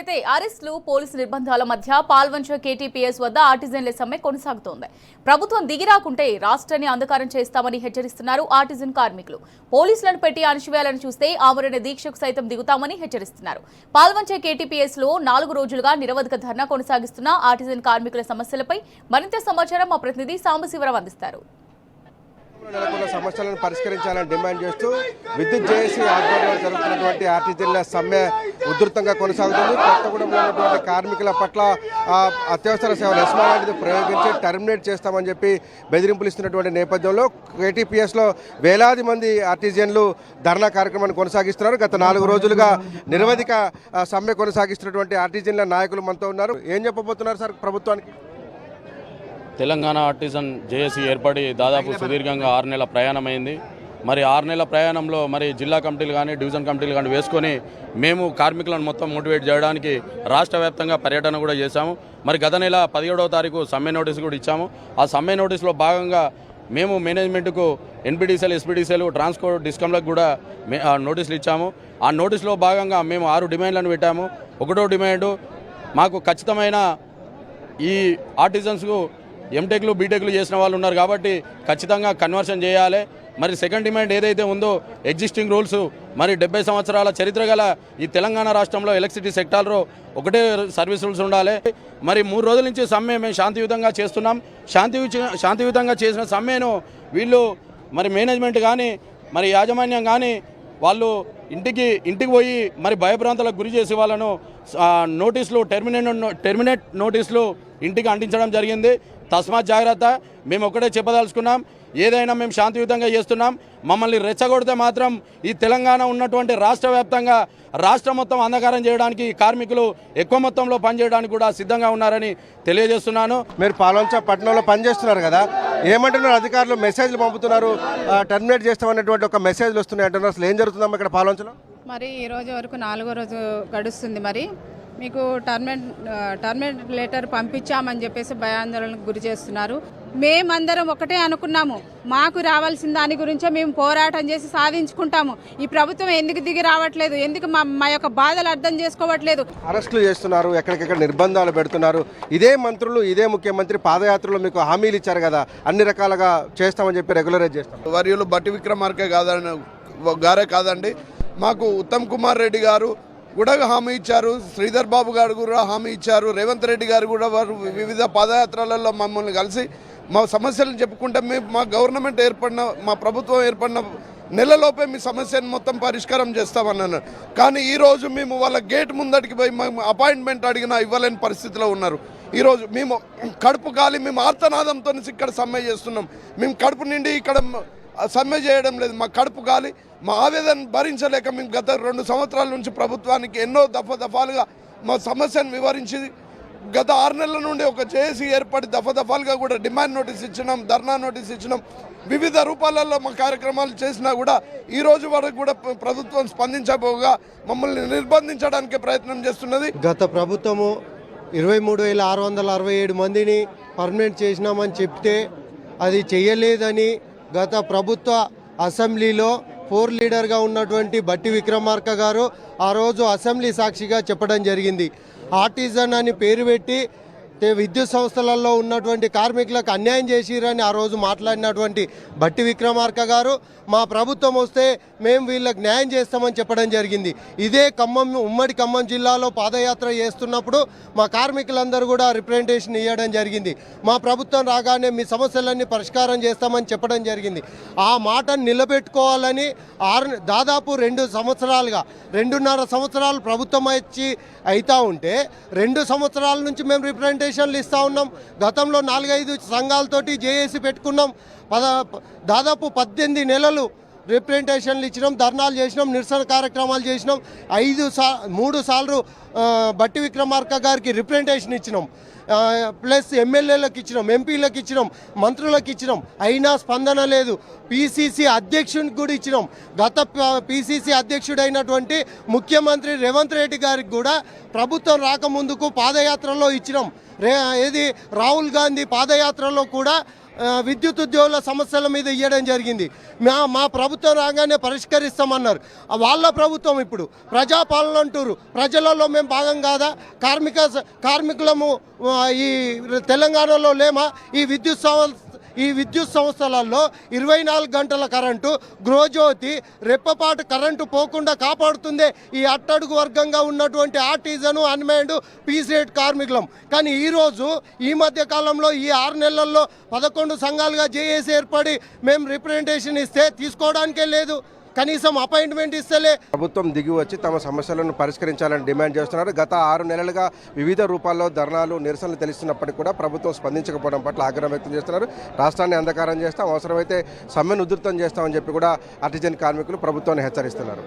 అయితే అరెస్టులు పోలీసు నిర్బంధాల మధ్య పాల్వంచ కేటీపీఎస్ వద్ద ఆర్టిజన్ల సమ్మె కొనసాగుతోంది. ప్రభుత్వం దిగిరాకుంటే రాష్ట్రాన్ని అంధకారం చేస్తామని హెచ్చరిస్తున్నారు ఆర్టిజన్ కార్మికులు. పోలీసులను పెట్టి అణచివేయాలని చూస్తే ఆమరణ దీక్షకు సైతం దిగుతామని హెచ్చరిస్తున్నారు. పాల్వంచ కేటీపీఎస్ లో 4 రోజులుగా నిరవధిక ధర్నా కొనసాగిస్తున్న ఆర్టిజన్ కార్మికుల సమస్యలపై మరింత సమాచారం మా ప్రతినిధి సాంబశివరావు అందిస్తారు. నెలకొన్న సమస్యలను పరిష్కరించాలని డిమాండ్ చేస్తూ విద్యుత్ జేఏసీ ఆధ్వర్యంలో జరుగుతున్నటువంటి ఆర్టిజన్ల సమ్మె ఉధృతంగా కొనసాగుతుంది. కొత్తగూడెంలో ఉన్నటువంటి కార్మికుల పట్ల అత్యవసర సేవలు ఎస్మా లాంటిది ప్రయోగించి టర్మినేట్ చేస్తామని చెప్పి బెదిరింపులు ఇస్తున్నటువంటి నేపథ్యంలో కేటీపీఎస్లో వేలాది మంది ఆర్టిజన్లు ధర్నా కార్యక్రమాన్ని కొనసాగిస్తున్నారు. గత 4 రోజులుగా నిరవధిక సమ్మె కొనసాగిస్తున్నటువంటి ఆర్టిజన్ల నాయకులు మనతో ఉన్నారు. ఏం చెప్పబోతున్నారు సార్ ప్రభుత్వానికి? తెలంగాణ ఆర్టిజన్ జేఏసీ ఏర్పడి దాదాపు సుదీర్ఘంగా 6 నెలల ప్రయాణమైంది. మరి 6 నెలల ప్రయాణంలో మరి జిల్లా కమిటీలు కానీ డివిజన్ కమిటీలు కానీ వేసుకొని మేము కార్మికులను మొత్తం మోటివేట్ చేయడానికి రాష్ట్ర వ్యాప్తంగా పర్యటన కూడా చేశాము. మరి గత నెల 17వ తారీఖు సమ్మె నోటీసు కూడా ఇచ్చాము. ఆ సమ్మె నోటీసులో భాగంగా మేము మేనేజ్మెంట్కు ఎన్పీడీసీలు ఎస్పీడీసీలు ట్రాన్స్పోర్ట్ డిస్కంలకు కూడా నోటీసులు ఇచ్చాము. ఆ నోటీసులో భాగంగా మేము 6 డిమాండ్లను పెట్టాము. 1వ డిమాండు, మాకు ఖచ్చితమైన ఈ ఆర్టిజన్స్కు ఎంటెక్లు బీటెక్లు చేసిన వాళ్ళు ఉన్నారు కాబట్టి ఖచ్చితంగా కన్వర్షన్ చేయాలి. మరి సెకండ్ డిమాండ్ ఏదైతే ఉందో ఎగ్జిస్టింగ్ రూల్స్, మరి 70 సంవత్సరాల చరిత్ర గల ఈ తెలంగాణ రాష్ట్రంలో ఎలక్ట్రిసిటీ సెక్టార్లో ఒకటే సర్వీస్ రూల్స్ ఉండాలి. మరి 3 రోజుల నుంచి సమ్మె మేము శాంతియుతంగా చేస్తున్నాం. శాంతియుతంగా చేసిన సమ్మెను వీళ్ళు మరి మేనేజ్మెంట్ కానీ మరి యాజమాన్యం కానీ వాళ్ళు ఇంటికి పోయి మరి భయభ్రాంతులకు గురి చేసి వాళ్ళను నోటీసులు టెర్మినేట్ నోటీసులు ఇంటికి అంటించడం జరిగింది. తస్మాత్ జాగ్రత్త. మేము ఒకటే చెప్పదలుచుకున్నాం, ఏదైనా మేము శాంతియుతంగా చేస్తున్నాం. మమ్మల్ని రెచ్చగొడితే మాత్రం ఈ తెలంగాణ ఉన్నటువంటి రాష్ట్ర వ్యాప్తంగా రాష్ట్రం మొత్తం అంధకారం చేయడానికి కార్మికులు ఎక్కువ మొత్తంలో పనిచేయడానికి కూడా సిద్ధంగా ఉన్నారని తెలియజేస్తున్నాను. మీరు పాల్వంచ పట్టణంలో పనిచేస్తున్నారు కదా, ఏమంటున్నారు అధికారులు? మెసేజ్లు పంపుతున్నారు, టర్మినేట్ చేస్తామన్నటువంటి ఒక మెసేజ్లు వస్తున్నాయి అంటున్నారు. అసలు ఏం జరుగుతుందమ్మా ఇక్కడ పాల్వంచలో? మరి ఈ రోజు వరకు 4వ రోజు గడుస్తుంది. మరి మీకు టర్మినేట్ లెటర్ పంపించామని చెప్పేసి భయాందోళనకు గురి చేస్తున్నారు. మేమందరం ఒకటే అనుకున్నాము, మాకు రావాల్సిన దాని గురించే మేము పోరాటం చేసి సాధించుకుంటాము. ఈ ప్రభుత్వం ఎందుకు దిగి రావట్లేదు, ఎందుకు మా యొక్క బాధలు అర్థం చేసుకోవట్లేదు? అరెస్టులు చేస్తున్నారు, ఎక్కడికెక్కడ నిర్బంధాలు పెడుతున్నారు. ఇదే మంత్రులు, ఇదే ముఖ్యమంత్రి పాదయాత్రలో మీకు హామీలు ఇచ్చారు కదా, అన్ని రకాలుగా చేస్తామని చెప్పి రెగ్యులరైజ్ చేస్తాం. వర్యులు బట్టి విక్రమార్కే గారే కాదండి, మాకు ఉత్తమ్ కుమార్ రెడ్డి గారు కూడా హామీ ఇచ్చారు, శ్రీధర్ బాబు గారు కూడా హామీ ఇచ్చారు, రేవంత్ రెడ్డి గారు కూడా వారు వివిధ పాదయాత్రలలో మమ్మల్ని కలిసి మా సమస్యలను చెప్పుకుంటే మా గవర్నమెంట్ ఏర్పడిన, మా ప్రభుత్వం ఏర్పడిన నెలలోపే మీ సమస్యను మొత్తం పరిష్కారం చేస్తామన్నాను. కానీ ఈరోజు మేము వాళ్ళ గేట్ ముందటికి పోయి మేము అపాయింట్మెంట్ అడిగినా ఇవ్వలేని పరిస్థితిలో ఉన్నారు. ఈరోజు మేము కడుపు కాలి మేము ఆర్తనాదంతో ఇక్కడ సమ్మె చేస్తున్నాం. మేము కడుపు నిండి ఇక్కడ సమ్మె చేయడం లేదు, మా కడుపు గాలి, మా ఆవేదన భరించలేక మేము గత 2 సంవత్సరాల నుంచి ప్రభుత్వానికి ఎన్నో దఫాలుగా మా సమస్యను వివరించి గత 6 నెలల నుండి ఒక జేఏసీ ఏర్పడి దఫాలుగా కూడా డిమాండ్ నోటీస్ ఇచ్చినాం, ధర్నా నోటీస్ ఇచ్చినాం. వివిధ రూపాలలో మా కార్యక్రమాలు చేసినా కూడా ఈ రోజు వరకు కూడా ప్రభుత్వం స్పందించబోగా మమ్మల్ని నిర్బంధించడానికి ప్రయత్నం చేస్తున్నది. గత ప్రభుత్వము 23,667 మందిని పర్మనెంట్ చేసినామని చెప్తే అది చేయలేదని గత ప్రభుత్వ అసెంబ్లీలో 4 లీడర్గా ఉన్నటువంటి బట్టి విక్రమార్క గారు ఆ రోజు అసెంబ్లీ సాక్షిగా చెప్పడం జరిగింది. ఆర్టిజన్ అని పేరు పెట్టి విద్యుత్ సంస్థలలో ఉన్నటువంటి కార్మికులకు అన్యాయం చేసిరని ఆ రోజు మాట్లాడినటువంటి బట్టి విక్రమార్క గారు మా ప్రభుత్వం వస్తే మేము వీళ్ళకి న్యాయం చేస్తామని చెప్పడం జరిగింది. ఇదే ఉమ్మడి ఖమ్మం జిల్లాలో పాదయాత్ర చేస్తున్నప్పుడు మా కార్మికులందరూ కూడా రిప్రజెంటేషన్ ఇవ్వడం జరిగింది. మా ప్రభుత్వం రాగానే మీ సమస్యలన్నీ పరిష్కారం చేస్తామని చెప్పడం జరిగింది. ఆ మాటను నిలబెట్టుకోవాలని దాదాపు 2 సంవత్సరాలుగా 2.5 సంవత్సరాలు ప్రభుత్వం అవుతా ఉంటే 2 సంవత్సరాల నుంచి మేము రిప్రజెంటేషన్లు ఇస్తూ ఉన్నాం. గతంలో 4-5 సంఘాలతోటి జేఏసీ పెట్టుకున్నాం. దాదాపు 18 నెలలు రిప్రజెంటేషన్లు ఇచ్చినాం, ధర్నాలు చేసినాం, నిరసన కార్యక్రమాలు చేసినాం. 3 సార్లు బట్టి విక్రమార్క గారికి రిప్రజెంటేషన్ ఇచ్చినాం, ప్లస్ ఎమ్మెల్యేలకు ఇచ్చినాం, ఎంపీలకు ఇచ్చినాం, మంత్రులకు ఇచ్చినాం. అయినా స్పందన లేదు. పీసీసీ అధ్యక్షునికి కూడా ఇచ్చినాం. గత పీసీసీ అధ్యక్షుడైనటువంటి ముఖ్యమంత్రి రేవంత్ రెడ్డి గారికి కూడా ప్రభుత్వం రాకముందుకు పాదయాత్రలో ఇచ్చినాం. ఏది రాహుల్ గాంధీ పాదయాత్రలో కూడా విద్యుత్ ఉద్యోగుల సమస్యల మీద ఇవ్వడం జరిగింది. మా ప్రభుత్వం రాగానే పరిష్కరిస్తామన్నారు. వాళ్ళ ప్రభుత్వం ఇప్పుడు ప్రజాపాలన అంటారు. ప్రజలలో మేము భాగం కాదా? కార్మికులము ఈ తెలంగాణలో లేమా? ఈ విద్యుత్ సంస్థలలో 24 గంటల కరెంటు, గృహజ్యోతి, రెప్పపాటు కరెంటు పోకుండా కాపాడుతుందే ఈ అట్టడుగు వర్గంగా ఉన్నటువంటి ఆర్టిజను, అన్మైండ్, పీసీఎడ్ కార్మికులం. కానీ ఈరోజు ఈ మధ్య కాలంలో ఈ 6 నెలల్లో 11 సంఘాలుగా జేఏసీ ఏర్పడి మేము రిప్రజెంటేషన్ ఇస్తే తీసుకోవడానికే లేదు, కనీసం అపాయింట్మెంట్ ఇస్తలే. ప్రభుత్వం దిగి వచ్చి తమ సమస్యలను పరిష్కరించాలని డిమాండ్ చేస్తున్నారు. గత 6 నెలలుగా వివిధ రూపాల్లో ధర్నాలు, నిరసనలు తెలుస్తున్నప్పటికీ కూడా ప్రభుత్వం స్పందించకపోవడం పట్ల ఆగ్రహం వ్యక్తం చేస్తున్నారు. రాష్ట్రాన్ని అంధకారం చేస్తాం, అవసరమైతే సమ్మెను ఉధృతం చేస్తామని చెప్పి కూడా ఆర్టిజన్ కార్మికులు ప్రభుత్వాన్ని హెచ్చరిస్తున్నారు.